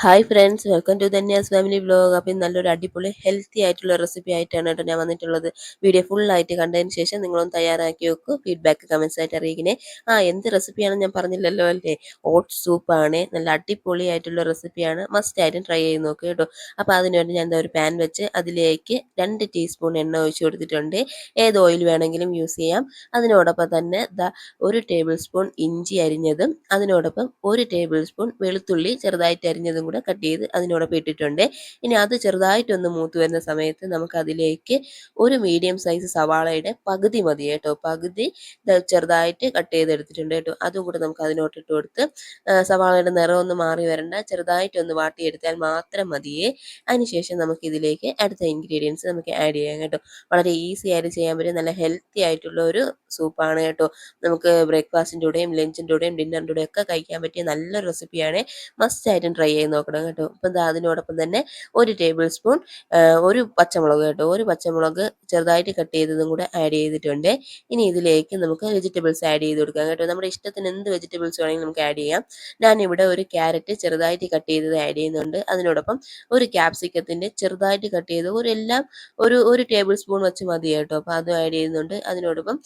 Hi friends, welcome to Dhanya's family vlog. അപ്പം ഇന്ന് നല്ലൊരു അടിപൊളി ഹെൽത്തി ആയിട്ടുള്ള റെസിപ്പി ആയിട്ടാണ് കേട്ടോ ഞാൻ വന്നിട്ടുള്ളത്. വീഡിയോ ഫുൾ ആയിട്ട് കണ്ടതിന് ശേഷം നിങ്ങളൊന്ന് തയ്യാറാക്കി വെക്കൂ. ഫീഡ്ബാക്ക് കമൻസ് ആയിട്ട് അറിയിക്കണേ. എന്ത് റെസിപ്പിയാണെന്ന് ഞാൻ പറഞ്ഞില്ലല്ലോ അല്ലേ? ഓട്സ് സൂപ്പാണ്. നല്ല അടിപൊളി ആയിട്ടുള്ള റെസിപ്പിയാണ്. മസ്റ്റ് ആയിട്ടും ട്രൈ ചെയ്ത് നോക്കുക കേട്ടോ. അപ്പോൾ അതിനുവേണ്ടി ഞാൻ എന്താ ഒരു പാൻ വെച്ച് അതിലേക്ക് 2 ടീസ്പൂൺ എണ്ണ ഒഴിച്ച് കൊടുത്തിട്ടുണ്ട്. ഏത് ഓയിൽ വേണമെങ്കിലും യൂസ് ചെയ്യാം. അതിനോടൊപ്പം തന്നെ ഒരു ടേബിൾ സ്പൂൺ ഇഞ്ചി അരിഞ്ഞതും അതിനോടൊപ്പം 1 ടേബിൾ സ്പൂൺ വെളുത്തുള്ളി ചെറുതായിട്ട് അരിഞ്ഞതും കൂടെ കട്ട് ചെയ്ത് അതിനോടൊപ്പം ഇട്ടിട്ടുണ്ട്. ഇനി അത് ചെറുതായിട്ടൊന്ന് മൂത്ത് വരുന്ന സമയത്ത് നമുക്ക് അതിലേക്ക് ഒരു മീഡിയം സൈസ് സവാളയുടെ പകുതി മതി കേട്ടോ, പകുതി ചെറുതായിട്ട് കട്ട് ചെയ്തെടുത്തിട്ടുണ്ട് കേട്ടോ. അതും കൂടെ നമുക്ക് അതിനോട്ട് ഇട്ട് കൊടുത്ത് സവാളയുടെ നിറം ഒന്ന് മാറി വരണ്ട, ചെറുതായിട്ടൊന്ന് വാട്ടിയെടുത്താൽ മാത്രം മതിയേ. അതിനുശേഷം നമുക്ക് ഇതിലേക്ക് അടുത്ത ഇൻഗ്രീഡിയൻസ് നമുക്ക് ആഡ് ചെയ്യാം കേട്ടോ. വളരെ ഈസി ആയിട്ട് ചെയ്യാൻ പറ്റും നല്ല ഹെൽത്തി ആയിട്ടുള്ള ഒരു സൂപ്പാണ് കേട്ടോ. നമുക്ക് ബ്രേക്ക്ഫാസ്റ്റിൻ്റെ കൂടെയും ലഞ്ചിൻ്റെ കൂടെയും ഡിന്നറിൻ്റെ കൂടെയും ഒക്കെ കഴിക്കാൻ പറ്റിയ നല്ല റെസിപ്പിയാണ്. മസ്റ്റ് ആയിട്ടും ട്രൈ ചെയ്ത് നോക്കണം കേട്ടോ. അപ്പം അതിനോടൊപ്പം തന്നെ 1 ടേബിൾ സ്പൂൺ ഒരു പച്ചമുളക് കേട്ടോ, ഒരു പച്ചമുളക് ചെറുതായിട്ട് കട്ട് ചെയ്തതും കൂടെ ആഡ് ചെയ്തിട്ടുണ്ട്. ഇനി ഇതിലേക്ക് നമുക്ക് വെജിറ്റബിൾസ് ആഡ് ചെയ്ത് കൊടുക്കാം കേട്ടോ. നമ്മുടെ ഇഷ്ടത്തിന് എന്ത് വെജിറ്റബിൾസ് വേണമെങ്കിലും നമുക്ക് ആഡ് ചെയ്യാം. ഞാനിവിടെ ഒരു ക്യാരറ്റ് ചെറുതായിട്ട് കട്ട് ചെയ്തത് ആഡ് ചെയ്യുന്നുണ്ട്. അതിനോടൊപ്പം ഒരു ക്യാപ്സിക്കത്തിൻ്റെ ചെറുതായിട്ട് കട്ട് ചെയ്ത് ഒരു ടേബിൾ സ്പൂൺ വെച്ച് മതി കേട്ടോ. അപ്പോൾ അതും ആഡ് ചെയ്യുന്നുണ്ട്. അതിനോടൊപ്പം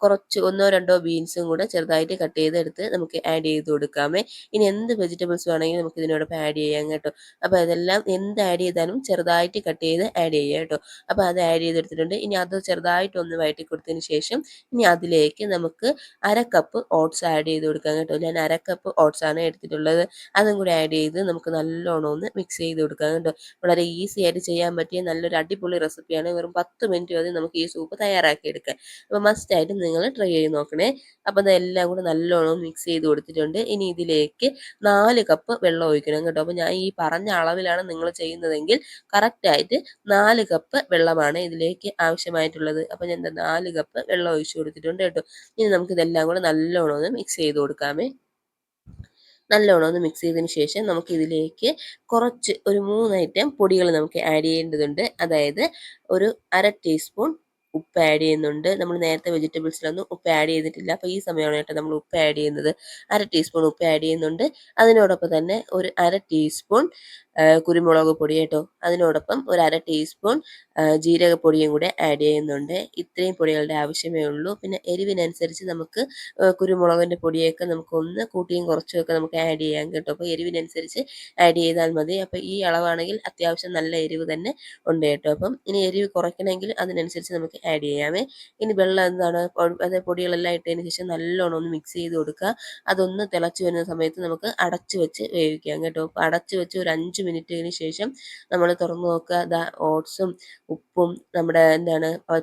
കുറച്ച് ഒന്നോ രണ്ടോ ബീൻസും കൂടെ ചെറുതായിട്ട് കട്ട് ചെയ്തെടുത്ത് നമുക്ക് ആഡ് ചെയ്ത് കൊടുക്കാമേ. ഇനി എന്ത് വെജിറ്റബിൾസ് വേണമെങ്കിലും നമുക്ക് ഇതിനോടൊപ്പം ആഡ് ചെയ്യാം കേട്ടോ. അപ്പോൾ അതെല്ലാം എന്ത് ആഡ് ചെയ്താലും ചെറുതായിട്ട് കട്ട് ചെയ്ത് ആഡ് ചെയ്യുക കേട്ടോ. അപ്പോൾ അത് ആഡ് ചെയ്തെടുത്തിട്ടുണ്ട്. ഇനി അത് ചെറുതായിട്ടൊന്ന് വഴറ്റി കൊടുത്തതിന് ശേഷം ഇനി അതിലേക്ക് നമുക്ക് 1/2 കപ്പ് ഓട്സ് ആഡ് ചെയ്ത് കൊടുക്കാം കേട്ടോ. ഞാൻ 1/2 കപ്പ് ഓട്സ് ആണ് എടുത്തിട്ടുള്ളത്. അതും കൂടി ആഡ് ചെയ്ത് നമുക്ക് നല്ലോണം ഒന്ന് മിക്സ് ചെയ്ത് കൊടുക്കാം കേട്ടോ. വളരെ ഈസി ആയിട്ട് ചെയ്യാൻ പറ്റിയ നല്ലൊരു അടിപൊളി റെസിപ്പിയാണ്. വെറും 10 മിനിറ്റ് മതി നമുക്ക് ഈ സൂപ്പ് തയ്യാറാക്കി എടുക്കാൻ. അപ്പോൾ മസ്റ്റ് ആയിട്ട് നിങ്ങൾ ട്രൈ ചെയ്ത് നോക്കണേ. അപ്പോൾ അതെല്ലാം കൂടെ നല്ലോണം മിക്സ് ചെയ്ത് കൊടുത്തിട്ടുണ്ട്. ഇനി ഇതിലേക്ക് 4 കപ്പ് വെള്ളം ഒഴിക്കണം കേട്ടോ. അപ്പോൾ ഞാൻ ഈ പറഞ്ഞ അളവിലാണ് നിങ്ങൾ ചെയ്യുന്നതെങ്കിൽ കറക്റ്റായിട്ട് 4 കപ്പ് വെള്ളമാണ് ഇതിലേക്ക് ആവശ്യമായിട്ടുള്ളത്. അപ്പോൾ ഞാൻ 4 കപ്പ് വെള്ളം ഒഴിച്ച് കൊടുത്തിട്ടുണ്ട് കേട്ടോ. ഇനി നമുക്ക് ഇതെല്ലാം കൂടെ നല്ലോണം ഒന്ന് മിക്സ് ചെയ്ത് കൊടുക്കാമേ. നല്ലോണം ഒന്ന് മിക്സ് ചെയ്തതിന് ശേഷം നമുക്ക് ഇതിലേക്ക് കുറച്ച് ഒരു 3 ഐറ്റം പൊടികൾ നമുക്ക് ആഡ് ചെയ്യേണ്ടതുണ്ട്. അതായത് ഒരു 1/2 ടീസ്പൂൺ ഉപ്പ് ആഡ് ചെയ്യുന്നുണ്ട്. നമ്മൾ നേരത്തെ വെജിറ്റബിൾസിലൊന്നും ഉപ്പ് ആഡ് ചെയ്തിട്ടില്ല. അപ്പോൾ ഈ സമയമാണ് കേട്ടോ നമ്മൾ ഉപ്പ് ആഡ് ചെയ്യുന്നത്. 1/2 ടീസ്പൂൺ ഉപ്പ് ആഡ് ചെയ്യുന്നുണ്ട്. അതിനോടൊപ്പം തന്നെ ഒരു 1/2 ടീസ്പൂൺ കുരുമുളക് പൊടി കേട്ടോ. അതിനോടൊപ്പം ഒരു 1/2 ടീസ്പൂൺ ജീരകപ്പൊടിയും കൂടെ ആഡ് ചെയ്യുന്നുണ്ട്. ഇത്രയും പൊടികളുടെ ആവശ്യമേ ഉള്ളൂ. പിന്നെ എരിവിനനുസരിച്ച് നമുക്ക് കുരുമുളകിൻ്റെ പൊടിയൊക്കെ നമുക്കൊന്ന് കൂട്ടിയും കുറച്ചുമൊക്കെ നമുക്ക് ആഡ് ചെയ്യാം കേട്ടോ. അപ്പോൾ എരിവിനനുസരിച്ച് ആഡ് ചെയ്താൽ മതി. അപ്പോൾ ഈ അളവാണെങ്കിൽ അത്യാവശ്യം നല്ല എരിവ് തന്നെ ഉണ്ട് കേട്ടോ. അപ്പം ഇനി എരിവ് കുറയ്ക്കണമെങ്കിൽ അതിനനുസരിച്ച് നമുക്ക് ആഡ് ചെയ്യാമേ. ഇനി വെള്ളം അതായത് പൊടികളെല്ലാം ഇട്ടതിന് ശേഷം നല്ലോണം ഒന്ന് മിക്സ് ചെയ്ത് കൊടുക്കുക. അതൊന്ന് തിളച്ച് വരുന്ന സമയത്ത് നമുക്ക് അടച്ച് വെച്ച് വേവിക്കാം കേട്ടോ. അപ്പോൾ അടച്ച് വെച്ച് ഒരു 5 മിനിറ്റിന് ശേഷം നമ്മൾ തുറന്ന് നോക്കുക. ഓട്സും ഉപ്പും നമ്മുടെ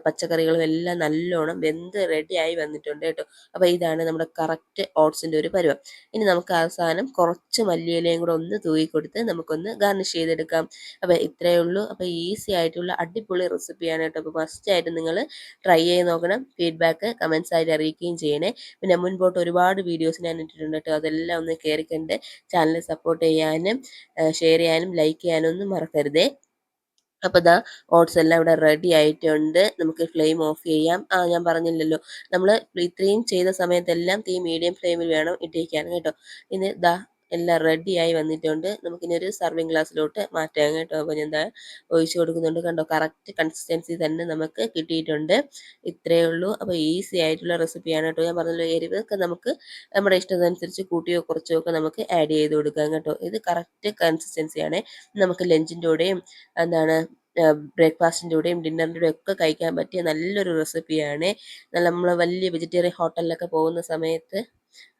പച്ചക്കറികളും എല്ലാം നല്ലോണം വെന്ത് റെഡിയായി വന്നിട്ടുണ്ട് കേട്ടോ. അപ്പോൾ ഇതാണ് നമ്മുടെ കറക്റ്റ് ഓട്സിൻ്റെ ഒരു പരുവം. ഇനി നമുക്ക് അവസാനം കുറച്ച് മല്ലിയിലയും കൂടെ ഒന്ന് തൂവി കൊടുത്ത് നമുക്കൊന്ന് ഗാർണിഷ് ചെയ്തെടുക്കാം. അപ്പോൾ ഇത്രയേ ഉള്ളൂ. അപ്പോൾ ഈസി ആയിട്ടുള്ള അടിപൊളി റെസിപ്പിയാണ് കേട്ടോ. അപ്പോൾ മസ്റ്റായിട്ട് നിങ്ങൾ ട്രൈ ചെയ്ത് നോക്കണം. ഫീഡ്ബാക്ക് കമൻസ് ആയിട്ട് അറിയിക്കുകയും ചെയ്യണേ. പിന്നെ മുൻപോട്ട് ഒരുപാട് വീഡിയോസ് ഞാൻ ഇട്ടിട്ടുണ്ട് കേട്ടോ. അതെല്ലാം ഒന്ന് കയറി കണ്ട് ചാനൽ സപ്പോർട്ട് ചെയ്യാനും ഷെയർ ചെയ്യാനും ലൈക്ക് ചെയ്യാനും ഒന്നും മറക്കരുതേ. അപ്പോൾ ഓട്സ് എല്ലാം ഇവിടെ റെഡി ആയിട്ടുണ്ട്. നമുക്ക് ഫ്ലെയിം ഓഫ് ചെയ്യാം. ഞാൻ പറഞ്ഞില്ലല്ലോ, നമ്മൾ ഇത്രയും ചെയ്ത സമയത്തെല്ലാം തീ മീഡിയം ഫ്ലെയിമിൽ വേണം ഇട്ടിരിക്കാൻ കേട്ടോ. ഇനി എല്ലാം റെഡിയായി വന്നിട്ടുണ്ട്. നമുക്കിനി ഒരു സർവിങ് ഗ്ലാസ്സിലോട്ട് മാറ്റാം കേട്ടോ. അപ്പോൾ ഞാൻ ഒഴിച്ച് കൊടുക്കുന്നുണ്ട്. കണ്ടോ, കറക്റ്റ് കൺസിസ്റ്റൻസി തന്നെ നമുക്ക് കിട്ടിയിട്ടുണ്ട്. ഇത്രയേ ഉള്ളൂ. അപ്പോൾ ഈസി ആയിട്ടുള്ള റെസിപ്പിയാണ് കേട്ടോ. ഞാൻ പറഞ്ഞല്ലോ, എരിവൊക്കെ നമുക്ക് നമ്മുടെ ഇഷ്ടത്തിനനുസരിച്ച് കൂട്ടിയോ കുറച്ചോ ഒക്കെ നമുക്ക് ആഡ് ചെയ്ത് കൊടുക്കാം കേട്ടോ. ഇത് കറക്റ്റ് കൺസിസ്റ്റൻസിയാണ്. നമുക്ക് ലഞ്ചിൻ്റെ കൂടെയും ബ്രേക്ക്ഫാസ്റ്റിൻ്റെ കൂടെയും ഡിന്നറിൻ്റെ കൂടെയും ഒക്കെ കഴിക്കാൻ പറ്റിയ നല്ലൊരു റെസിപ്പിയാണ്. നമ്മൾ വലിയ വെജിറ്റേറിയൻ ഹോട്ടലിലൊക്കെ പോകുന്ന സമയത്ത്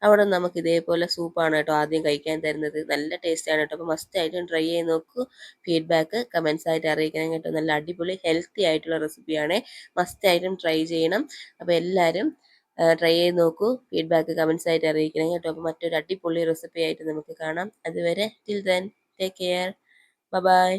അവിടെ നമുക്ക് ഇതേപോലെ സൂപ്പാണ് കേട്ടോ ആദ്യം കഴിക്കാൻ തരുന്നത്. നല്ല ടേസ്റ്റാണ് കേട്ടോ. അപ്പോൾ മസ്റ്റായിട്ടും ട്രൈ ചെയ്ത് നോക്കൂ. ഫീഡ്ബാക്ക് കമൻസ് ആയിട്ട് അറിയിക്കണം കേട്ടോ. നല്ല അടിപൊളി ഹെൽത്തി ആയിട്ടുള്ള റെസിപ്പിയാണ്. മസ്റ്റായിട്ടും ട്രൈ ചെയ്യണം. അപ്പോൾ എല്ലാവരും ട്രൈ ചെയ്ത് നോക്കൂ. ഫീഡ്ബാക്ക് കമൻസ് ആയിട്ട് അറിയിക്കണം കേട്ടോ. അപ്പോൾ മറ്റൊരു അടിപൊളി റെസിപ്പി ആയിട്ട് നമുക്ക് കാണാം. അതുവരെ till then take care. Bye bye.